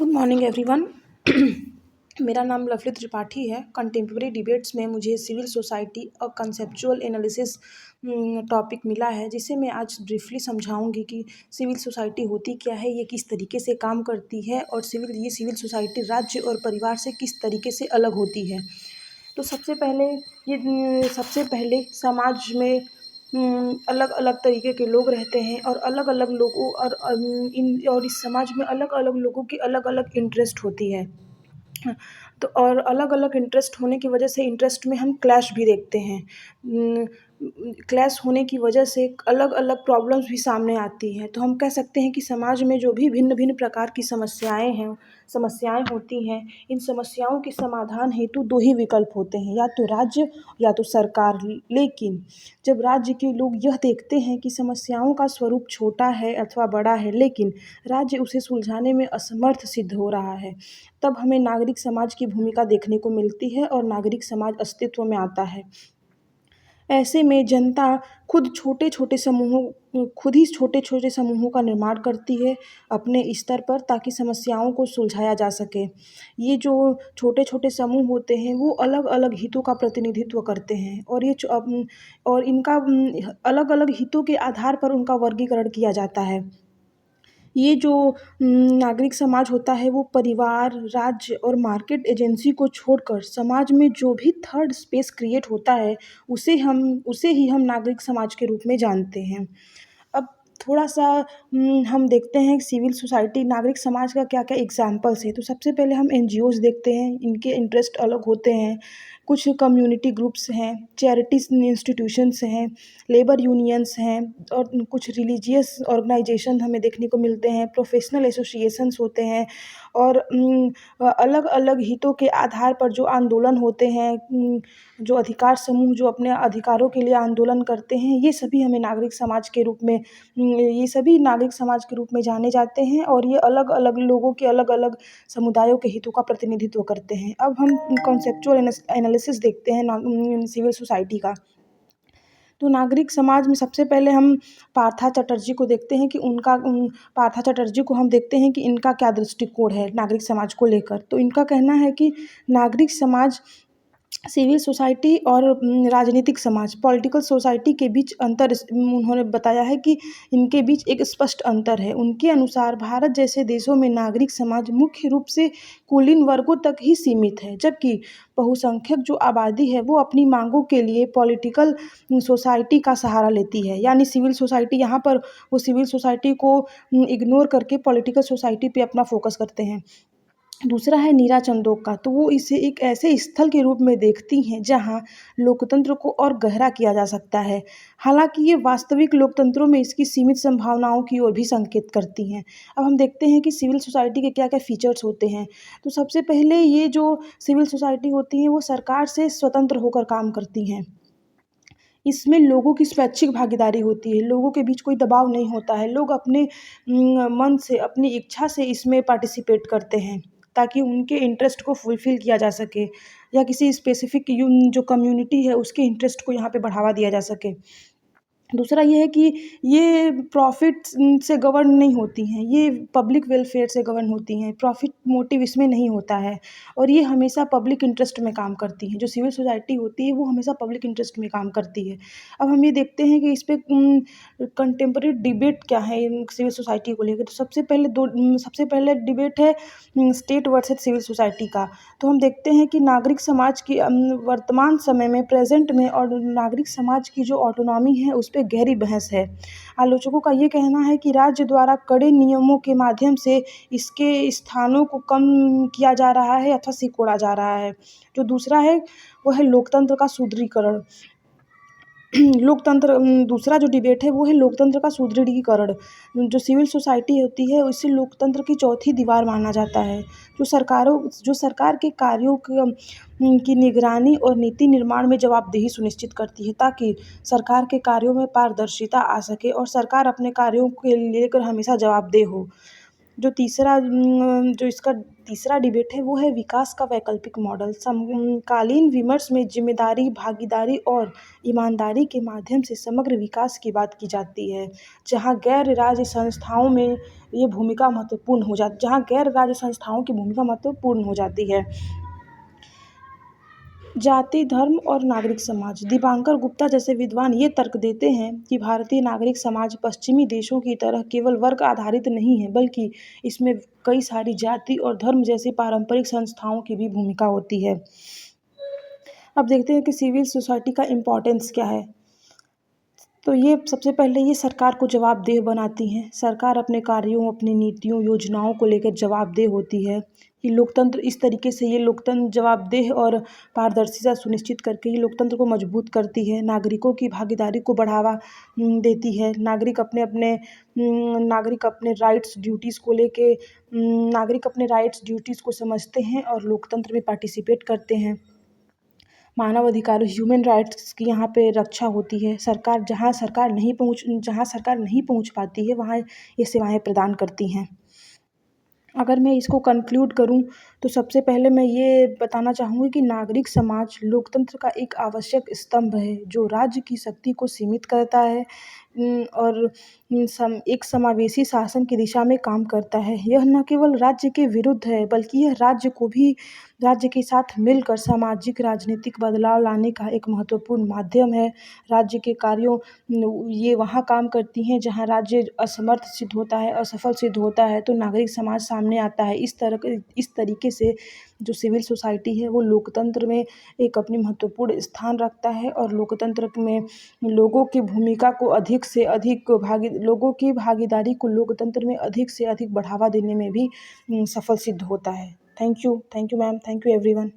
Good morning everyone. मेरा नाम lovely Tripathi है। कंटेम्प्रेरी डिबेट्स में मुझे सिविल सोसाइटी और कंसेप्चुअल एनालिसिस टॉपिक मिला है, जिसे मैं आज ब्रीफली समझाऊंगी कि सिविल सोसाइटी होती क्या है, ये किस तरीके से काम करती है और सिविल सोसाइटी राज्य और परिवार से किस तरीके से अलग होती है। तो सबसे पहले समाज में अलग अलग तरीके के लोग रहते हैं और अलग अलग लोगों और इस समाज में अलग अलग लोगों की अलग अलग इंटरेस्ट होती है। तो और अलग अलग इंटरेस्ट होने की वजह से इंटरेस्ट में हम क्लैश भी देखते हैं। क्लैश होने की वजह से अलग अलग प्रॉब्लम्स भी सामने आती हैं। तो हम कह सकते हैं कि समाज में जो भी भिन्न भिन्न प्रकार की समस्याएं होती हैं, इन समस्याओं के समाधान हेतु दो ही विकल्प होते हैं, या तो राज्य या तो सरकार। लेकिन जब राज्य के लोग यह देखते हैं कि समस्याओं का स्वरूप छोटा है अथवा बड़ा है, लेकिन राज्य उसे सुलझाने में असमर्थ सिद्ध हो रहा है, तब हमें नागरिक समाज की भूमिका देखने को मिलती है और नागरिक समाज अस्तित्व में आता है। ऐसे में जनता खुद ही छोटे छोटे समूहों का निर्माण करती है अपने स्तर पर, ताकि समस्याओं को सुलझाया जा सके। ये जो छोटे छोटे समूह होते हैं वो अलग अलग हितों का प्रतिनिधित्व करते हैं, और इनका अलग अलग हितों के आधार पर उनका वर्गीकरण किया जाता है। ये जो नागरिक समाज होता है वो परिवार, राज्य और मार्केट एजेंसी को छोड़कर समाज में जो भी थर्ड स्पेस क्रिएट होता है, उसे ही हम नागरिक समाज के रूप में जानते हैं। अब थोड़ा-सा हम देखते हैं सिविल सोसाइटी नागरिक समाज का क्या-क्या एग्ज़ाम्पल्स हैं। तो सबसे पहले हम एनजीओज़ देखते हैं, इनके इंटरेस्ट अलग होते हैं। कुछ कम्युनिटी ग्रुप्स हैं, चैरिटीज़ इंस्टीट्यूशंस हैं, लेबर यूनियंस हैं, और कुछ रिलीजियस ऑर्गेनाइजेशन हमें देखने को मिलते हैं, प्रोफेशनल एसोसिएशंस होते हैं, और अलग अलग हितों के आधार पर जो आंदोलन होते हैं, जो अधिकार समूह जो अपने अधिकारों के लिए आंदोलन करते हैं, ये सभी नागरिक समाज के रूप में जाने जाते हैं, और ये अलग अलग लोगों के अलग अलग समुदायों के हितों का प्रतिनिधित्व करते हैं। अब हम कॉन्सेप्चुअल एनालिसिस देखते हैं सिविल सोसाइटी का। तो नागरिक समाज में सबसे पहले हम पार्था चटर्जी को देखते हैं कि इनका क्या दृष्टिकोण है नागरिक समाज को लेकर। तो इनका कहना है कि नागरिक समाज सिविल सोसाइटी और राजनीतिक समाज पॉलिटिकल सोसाइटी के बीच उन्होंने बताया है कि इनके बीच एक स्पष्ट अंतर है। उनके अनुसार भारत जैसे देशों में नागरिक समाज मुख्य रूप से कुलीन वर्गों तक ही सीमित है, जबकि बहुसंख्यक जो आबादी है वो अपनी मांगों के लिए पॉलिटिकल सोसाइटी का सहारा लेती है। यानी सिविल सोसाइटी यहाँ पर वो सिविल सोसाइटी को इग्नोर करके पॉलिटिकल सोसाइटी पे अपना फोकस करते हैं। दूसरा है नीरा चंदोक का। तो वो इसे एक ऐसे स्थल के रूप में देखती हैं जहाँ लोकतंत्र को और गहरा किया जा सकता है। हालांकि ये वास्तविक लोकतंत्रों में इसकी सीमित संभावनाओं की ओर भी संकेत करती हैं। अब हम देखते हैं कि सिविल सोसाइटी के क्या क्या फीचर्स होते हैं। तो सबसे पहले ये जो सिविल सोसाइटी होती है वो सरकार से स्वतंत्र होकर काम करती हैं। इसमें लोगों की स्वैच्छिक भागीदारी होती है, लोगों के बीच कोई दबाव नहीं होता है। लोग अपने मन से, अपनी इच्छा से इसमें पार्टिसिपेट करते हैं, ताकि उनके इंटरेस्ट को फुलफ़िल किया जा सके, या किसी स्पेसिफ़िक जो कम्युनिटी है उसके इंटरेस्ट को यहाँ पे बढ़ावा दिया जा सके। दूसरा ये है कि ये प्रॉफ़िट से गवर्न नहीं होती हैं, ये पब्लिक वेलफेयर से गवर्न होती हैं, प्रॉफ़िट मोटिव इसमें नहीं होता है, और ये हमेशा पब्लिक इंटरेस्ट में काम करती हैं। जो सिविल सोसाइटी होती है वो हमेशा पब्लिक इंटरेस्ट में काम करती है। अब हम ये देखते हैं कि इस पे कंटेम्परेरी डिबेट क्या है इन सिविल सोसाइटी को लेकर। तो सबसे पहले डिबेट है स्टेट वर्सेस सिविल सोसाइटी का। तो हम देखते हैं कि नागरिक समाज की वर्तमान समय में, प्रेज़ेंट में, और नागरिक समाज की जो ऑटोनॉमी है उस पे गहरी बहस है। आलोचकों का ये कहना है कि राज्य द्वारा कड़े नियमों के माध्यम से इसके स्थानों को कम किया जा रहा है अथवा सिकोड़ा जा रहा है। जो दूसरा है वो है लोकतंत्र का सुदृढ़ीकरण। दूसरा जो डिबेट है वो है लोकतंत्र का सुदृढ़ीकरण। जो सिविल सोसाइटी होती है उसे लोकतंत्र की चौथी दीवार माना जाता है, जो सरकार के कार्यों की निगरानी और नीति निर्माण में जवाबदेही सुनिश्चित करती है, ताकि सरकार के कार्यों में पारदर्शिता आ सके और सरकार अपने कार्यों के लेकर हमेशा जवाबदेह हो। जो तीसरा जो इसका तीसरा डिबेट है वो है विकास का वैकल्पिक मॉडल। समकालीन विमर्श में जिम्मेदारी, भागीदारी और ईमानदारी के माध्यम से समग्र विकास की बात की जाती है, जहाँ गैर राज्य संस्थाओं में ये भूमिका महत्वपूर्ण हो जाती जहाँ गैर राज्य संस्थाओं की भूमिका महत्वपूर्ण हो जाती है। जाति, धर्म और नागरिक समाज। दीपांकर गुप्ता जैसे विद्वान ये तर्क देते हैं कि भारतीय नागरिक समाज पश्चिमी देशों की तरह केवल वर्ग आधारित नहीं है, बल्कि इसमें कई सारी जाति और धर्म जैसी पारंपरिक संस्थाओं की भी भूमिका होती है। अब देखते हैं कि सिविल सोसाइटी का इम्पोर्टेंस क्या है। तो ये सबसे पहले ये सरकार को जवाबदेह बनाती हैं। सरकार अपने कार्यों, अपनी नीतियों, योजनाओं को लेकर जवाबदेह होती है। ये लोकतंत्र इस तरीके से ये लोकतंत्र जवाबदेह और पारदर्शिता सुनिश्चित करके ये लोकतंत्र को मजबूत करती है। नागरिकों की भागीदारी को बढ़ावा देती है। नागरिक अपने राइट्स ड्यूटीज़ को लेके नागरिक अपने राइट्स ड्यूटीज़ को समझते हैं और लोकतंत्र में पार्टिसिपेट करते हैं। मानव अधिकार, ह्यूमन राइट्स की यहाँ पे रक्षा होती है। जहाँ सरकार नहीं पहुँच पाती है, वहाँ ये सेवाएं प्रदान करती हैं। अगर मैं इसको कंक्लूड करूँ तो सबसे पहले मैं ये बताना चाहूँगी कि नागरिक समाज लोकतंत्र का एक आवश्यक स्तंभ है, जो राज्य की शक्ति को सीमित करता है और एक समावेशी शासन की दिशा में काम करता है। यह न केवल राज्य के विरुद्ध है, बल्कि यह राज्य के साथ मिलकर सामाजिक राजनीतिक बदलाव लाने का एक महत्वपूर्ण माध्यम है। राज्य के कार्यों ये वहाँ काम करती हैं जहाँ राज्य असमर्थ सिद्ध होता है, असफल सिद्ध होता है, तो नागरिक समाज सामने आता है। इस तरीके से जो सिविल सोसाइटी है वो लोकतंत्र में एक अपनी महत्वपूर्ण स्थान रखता है और लोकतंत्र में लोगों की भूमिका को लोगों की भागीदारी को लोकतंत्र में अधिक से अधिक बढ़ावा देने में भी सफल सिद्ध होता है। Thank you ma'am, thank you everyone.